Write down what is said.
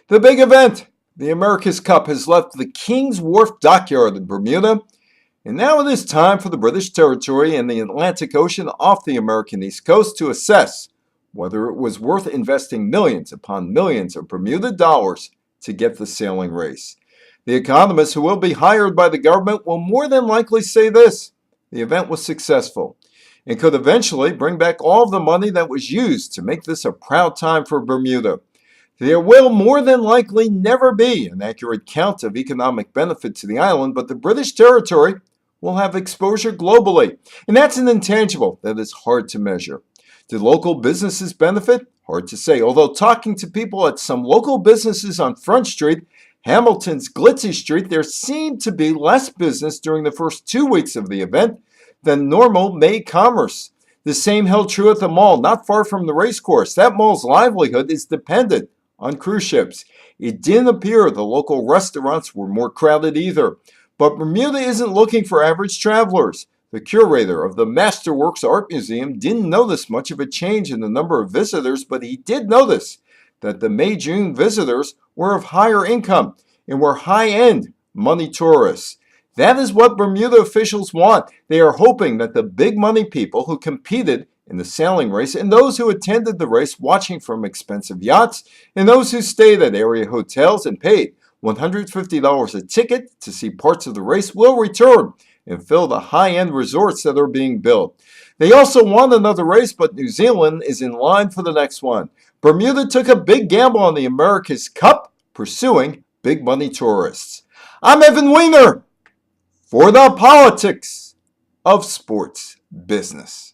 The big event, the America's Cup, has left the King's Wharf dockyard in Bermuda, and now it is time for the British territory and the Atlantic Ocean off the American East Coast to assess whether it was worth investing millions upon millions of Bermuda dollars to get the sailing race. The economists who will be hired by the government will more than likely say this: the event was successful and could eventually bring back all of the money that was used to make this a proud time for Bermuda. There will more than likely never be an accurate count of economic benefit to the island, but the British territory will have exposure globally, and that's an intangible that is hard to measure. Did local businesses benefit? Hard to say, although talking to people at some local businesses on Front Street, Hamilton's glitzy street, there seemed to be less business during the first 2 weeks of the event than normal May commerce. The same held true at the mall, not far from the racecourse. That mall's livelihood is dependent on cruise ships. It didn't appear the local restaurants were more crowded either. But Bermuda isn't looking for average travelers. The curator of the Masterworks Art Museum didn't notice much of a change in the number of visitors, but he did notice that the May-June visitors were of higher income and were high-end money tourists. That is what Bermuda officials want. They are hoping that the big money people who competed in the sailing race, and those who attended the race watching from expensive yachts, and those who stayed at area hotels and paid $150 a ticket to see parts of the race will return and fill the high-end resorts that are being built. They also want another race, but New Zealand is in line for the next one. Bermuda took a big gamble on the America's Cup, pursuing big money tourists. I'm Evan Weiner for the Politics of Sports Business.